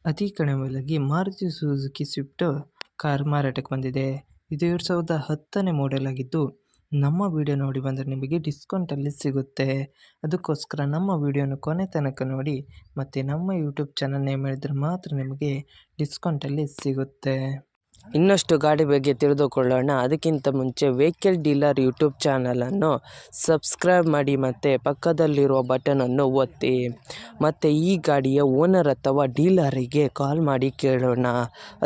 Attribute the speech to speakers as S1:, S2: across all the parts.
S1: ಅತಿ ಕಡಿಮೆಯಲ್ಲಿ Maruti Suzuki Swift car ಮಾರಾಟಕ್ಕೆ ಬಂದಿದೆ. ಇದು 2010ನೇ ಮಾಡೆಲ್ ಆಗಿದ್ದು, ನಮ್ಮ ವಿಡಿಯೋ ನೋಡಿ ಬಂದರೆ ನಿಮಗೆ ಡಿಸ್ಕೌಂಟಲ್ಲಿ ಸಿಗುತ್ತೆ. ಅದಕ್ಕೋಸ್ಕರ ನಮ್ಮ ವಿಡಿಯೋನ ಕೊನೆ ತನಕ ನೋಡಿ ಮತ್ತು ನಮ್ಮ ಯೂಟ್ಯೂಬ್ ಚಾನಲ್ ನೇಮ್ ಹೇಳಿದ್ರೆ ಮಾತ್ರ ನಿಮಗೆ ಡಿಸ್ಕೌಂಟಲ್ಲಿ ಸಿಗುತ್ತೆ. ಇನ್ನಷ್ಟು ಗಾಡಿ ಬಗ್ಗೆ ತಿಳಿದುಕೊಳ್ಳೋಣ. ಅದಕ್ಕಿಂತ ಮುಂಚೆ ವೆಹಿಕಲ್ ಡೀಲರ್ ಯೂಟ್ಯೂಬ್ ಚಾನಲನ್ನು ಸಬ್ಸ್ಕ್ರೈಬ್ ಮಾಡಿ ಮತ್ತು ಪಕ್ಕದಲ್ಲಿರುವ ಬಟನನ್ನು ಒತ್ತಿ. ಮತ್ತು ಈ ಗಾಡಿಯ ಓನರ್ ಅಥವಾ ಡೀಲರಿಗೆ ಕಾಲ್ ಮಾಡಿ ಕೇಳೋಣ.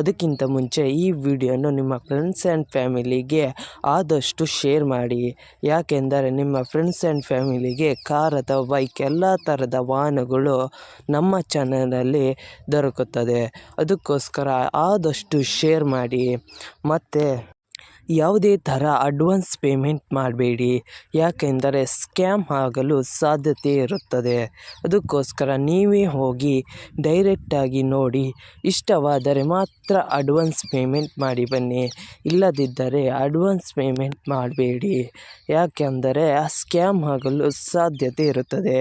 S1: ಅದಕ್ಕಿಂತ ಮುಂಚೆ ಈ ವಿಡಿಯೋನು ನಿಮ್ಮ ಫ್ರೆಂಡ್ಸ್ ಆ್ಯಂಡ್ ಫ್ಯಾಮಿಲಿಗೆ ಆದಷ್ಟು ಶೇರ್ ಮಾಡಿ. ಯಾಕೆಂದರೆ ನಿಮ್ಮ ಫ್ರೆಂಡ್ಸ್ ಆ್ಯಂಡ್ ಫ್ಯಾಮಿಲಿಗೆ ಕಾರ್ ಅಥವಾ ಬೈಕ್ ಎಲ್ಲ ಥರದ ವಾಹನಗಳು ನಮ್ಮ ಚಾನಲಲ್ಲಿ ದೊರಕುತ್ತದೆ. ಅದಕ್ಕೋಸ್ಕರ ಆದಷ್ಟು ಶೇರ್ ಮಾಡಿ. ಮತ್ತು ಯಾವುದೇ ಥರ ಅಡ್ವಾನ್ಸ್ ಪೇಮೆಂಟ್ ಮಾಡಬೇಡಿ, ಯಾಕೆಂದರೆ ಸ್ಕ್ಯಾಮ್ ಆಗಲು ಸಾಧ್ಯತೆ ಇರುತ್ತದೆ. ಅದಕ್ಕೋಸ್ಕರ ನೀವೇ ಹೋಗಿ ಡೈರೆಕ್ಟಾಗಿ ನೋಡಿ, ಇಷ್ಟವಾದರೆ ಮಾತ್ರ ಅಡ್ವಾನ್ಸ್ ಪೇಮೆಂಟ್ ಮಾಡಿ ಬನ್ನಿ. ಇಲ್ಲದಿದ್ದರೆ ಅಡ್ವಾನ್ಸ್ ಪೇಮೆಂಟ್ ಮಾಡಬೇಡಿ, ಯಾಕೆಂದರೆ ಸ್ಕ್ಯಾಮ್ ಆಗಲು ಸಾಧ್ಯತೆ ಇರುತ್ತದೆ.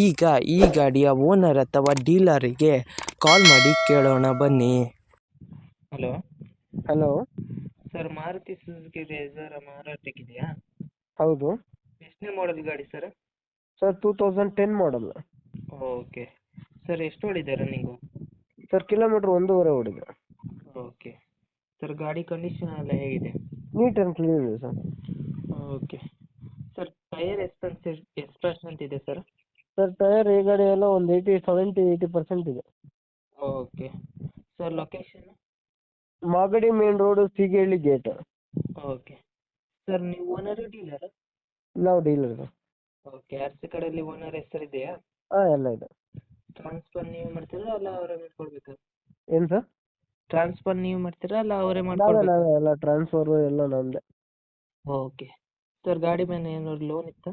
S1: ಈಗ ಈ ಗಾಡಿಯ ಓನರ್ ಅಥವಾ ಡೀಲರಿಗೆ ಕಾಲ್ ಮಾಡಿ ಕೇಳೋಣ ಬನ್ನಿ.
S2: ಹಲೋ
S1: ಸರ್, ಮಾರುತಿ ಸುಜುಕಿ ರೇಜರ್ ಮಾರಾಟಕ್ಕಿದೆಯಾ?
S2: ಹೌದು
S1: ಎಷ್ಟನೇ ಮಾಡೆಲ್ ಗಾಡಿ sir?
S2: Sir 2010 model.
S1: Okay sir, ಎಷ್ಟು ಓಡಿದೆ ರನ್ನಿಂಗು?
S2: ಸರ್ ಕಿಲೋಮೀಟ್ರ್ 1.5 ಓಡಿದೆ.
S1: ಓಕೆ ಸರ್, ಗಾಡಿ ಕಂಡೀಷನ್ ಎಲ್ಲ ಹೇಗಿದೆ?
S2: ನೀಟ್ ಆ್ಯಂಡ್ ಕ್ಲೀನ್ ಇದೆ ಸರ್.
S1: ಓಕೆ ಸರ್, ಟೈರ್ ಎಷ್ಟು ಪರ್ಸೆಂಟ್ ಇದೆ ಸರ್?
S2: ಸರ್ ಟೈರ್ ಈ ಗಾಡಿ ಎಲ್ಲ ಒಂದು 80% ಇದೆ.
S1: Okay sir, location?
S2: Magadi main road, Seegehalli gate.
S1: Okay sir, ನೀವು ಓನರ್ ಡೀಲರ್?
S2: ನಾವು dealer sir.
S1: Okay, R C ಕಡೆಯಲ್ಲಿ ಓನರ್ ಹೆಸರಿದೆಯಾ?
S2: ಹಾಂ ಎಲ್ಲ ಇದೆ.
S1: ಟ್ರಾನ್ಸ್ಫರ್ ನೀವು ಮಾಡ್ತೀರಾ ಅಲ್ಲ ಅವರೇ ಮಾಡ್ಕೊಡ್ಬೇಕಾ?
S2: ಏನು ಸರ್?
S1: ಟ್ರಾನ್ಸ್ಫರ್ ನೀವು ಮಾಡ್ತೀರಾ ಅಲ್ಲ ಅವರೇ
S2: ನಾವೇ
S1: ಮಾಡ್ಕೊಡ್ಬೇಕಾ?
S2: ಎಲ್ಲ ಟ್ರಾನ್ಸ್ಫರು ಎಲ್ಲ ನಮ್ಮದೇ.
S1: ಓಕೆ ಸರ್, ಗಾಡಿ ಮೇಲೆ ಏನಾದ್ರು ಲೋನ್ ಇತ್ತಾ?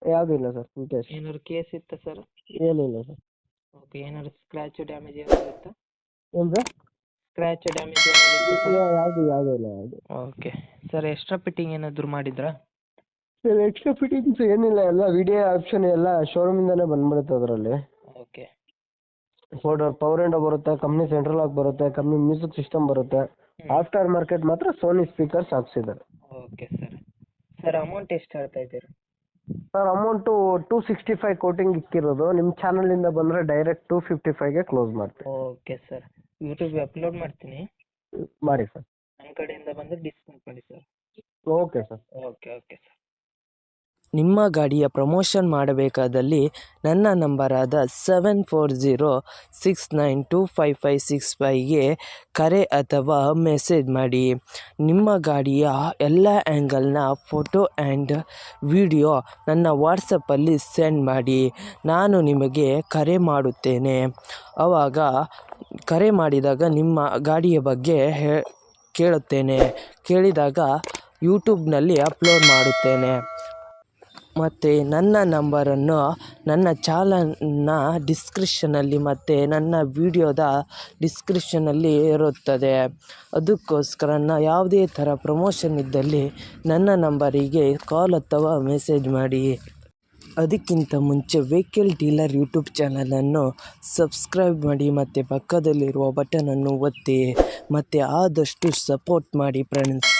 S2: ಯಾವುದೂ ಇಲ್ಲ ಸರ್, ಫುಲ್ ಕ್ಯಾಶ್.
S1: ಏನಾದ್ರು ಕೇಸ್ ಇತ್ತಾ ಸರ್?
S2: ಏನಿಲ್ಲ ಸರ್.
S1: ಓಕೆ, ಏನಾದ್ರು ಸ್ಕ್ರ್ಯಾಚ್ ಡ್ಯಾಮೇಜ್ ಏನಾದ್ರು ಇತ್ತಾ?
S2: ಏನು ಸರ್?
S1: ಸ್ಕ್ರ್ಯಾಚ್ ಡ್ಯಾಮೇಜ್ ಏನಾದ್ರು ಇತ್ತಾ ಸರ್?
S2: ಯಾವುದೂ ಇಲ್ಲ ಯಾವುದು.
S1: ಓಕೆ ಸರ್, ಎಕ್ಸ್ಟ್ರಾ ಫಿಟ್ಟಿಂಗ್ ಏನಾದರೂ ಮಾಡಿದ್ರಾ?
S2: ಸರ್ ಎಕ್ಸ್ಟ್ರಾ ಫಿಟ್ಟಿಂಗ್ಸ್ ಏನಿಲ್ಲ, ಎಲ್ಲ ವಿಡಿಯೋ ಆಪ್ಷನ್ ಎಲ್ಲ ಶೋರೂಮಿಂದನೇ ಬಂದ್ಬಿಡುತ್ತೆ ಅದರಲ್ಲಿ.
S1: ಓಕೆ
S2: ಪವರ್ ವಿಂಡೋ ಬರುತ್ತೆ, ಕಂಪ್ನಿ ಸೆಂಟ್ರಲ್ ಲಾಕ್ ಬರುತ್ತೆ, ಕಂಪ್ನಿ ಮ್ಯೂಸಿಕ್ ಸಿಸ್ಟಮ್ ಬರುತ್ತೆ. ಆಫ್ಟರ್ ಮಾರ್ಕೆಟ್ ಮಾತ್ರ ಸೋನಿ ಸ್ಪೀಕರ್ಸ್ ಹಾಕ್ಸಿದ್ದಾರೆ.
S1: Okay sir. ಸರ್, ಅಮೌಂಟ್ ಎಷ್ಟು ಹೇಳ್ತಾ ಇದ್ದೀರಾ?
S2: ಸರ್ ಅಮೌಂಟು 265 ಕೋಟಿಂಗ್ ಇಕ್ಕಿರೋದು. ನಿಮ್ಮ ಚಾನಲಿಂದ ಬಂದರೆ ಡೈರೆಕ್ಟ್ 255ಗೆ ಕ್ಲೋಸ್ ಮಾಡ್ತೀವಿ.
S1: ಓಕೆ ಸರ್, ಯೂಟ್ಯೂಬ್ಗೆ ಅಪ್ಲೋಡ್ ಮಾಡ್ತೀನಿ,
S2: ಮಾಡಿ ಸರ್.
S1: ನನ್ನ ಕಡೆಯಿಂದ ಬಂದು ಡಿಸ್ಕೌಂಟ್ ಮಾಡಿ sir.
S2: Okay sir.
S1: Okay sir. ನಿಮ್ಮ ಗಾಡಿಯ ಪ್ರಮೋಷನ್ ಮಾಡಬೇಕಾದಲ್ಲಿ ನನ್ನ ನಂಬರಾದ 7406925565ಗೆ ಕರೆ ಅಥವಾ ಮೆಸೇಜ್ ಮಾಡಿ. ನಿಮ್ಮ ಗಾಡಿಯ ಎಲ್ಲ ಆ್ಯಂಗಲ್ನ ಫೋಟೋ ಆ್ಯಂಡ್ ವಿಡಿಯೋ ನನ್ನ ವಾಟ್ಸಪ್ಪಲ್ಲಿ ಸೆಂಡ್ ಮಾಡಿ. ನಾನು ನಿಮಗೆ ಕರೆ ಮಾಡುತ್ತೇನೆ. ಆವಾಗ ಕರೆ ಮಾಡಿದಾಗ ನಿಮ್ಮ ಗಾಡಿಯ ಬಗ್ಗೆ ಕೇಳುತ್ತೇನೆ. ಕೇಳಿದಾಗ ಯೂಟ್ಯೂಬ್ನಲ್ಲಿ ಅಪ್ಲೋಡ್ ಮಾಡುತ್ತೇನೆ. ಮತ್ತು ನನ್ನ ನಂಬರನ್ನು ನನ್ನ ಚಾನಲ್ನ ಡಿಸ್ಕ್ರಿಪ್ಷನಲ್ಲಿ ಮತ್ತು ನನ್ನ ವಿಡಿಯೋದ ಡಿಸ್ಕ್ರಿಪ್ಷನಲ್ಲಿ ಇರುತ್ತದೆ. ಅದಕ್ಕೋಸ್ಕರ ಯಾವುದೇ ಥರ ಪ್ರಮೋಷನ್ ಇದ್ದಲ್ಲಿ ನನ್ನ ನಂಬರಿಗೆ ಕಾಲ್ ಅಥವಾ ಮೆಸೇಜ್ ಮಾಡಿ. ಅದಕ್ಕಿಂತ ಮುಂಚೆ ವೆಹಿಕಲ್ ಡೀಲರ್ ಯೂಟ್ಯೂಬ್ ಚಾನಲನ್ನು ಸಬ್ಸ್ಕ್ರೈಬ್ ಮಾಡಿ ಮತ್ತು ಪಕ್ಕದಲ್ಲಿರುವ ಬಟನನ್ನು ಒತ್ತಿ ಮತ್ತು ಆದಷ್ಟು ಸಪೋರ್ಟ್ ಮಾಡಿ ಫ್ರೆಂಡ್ಸ್.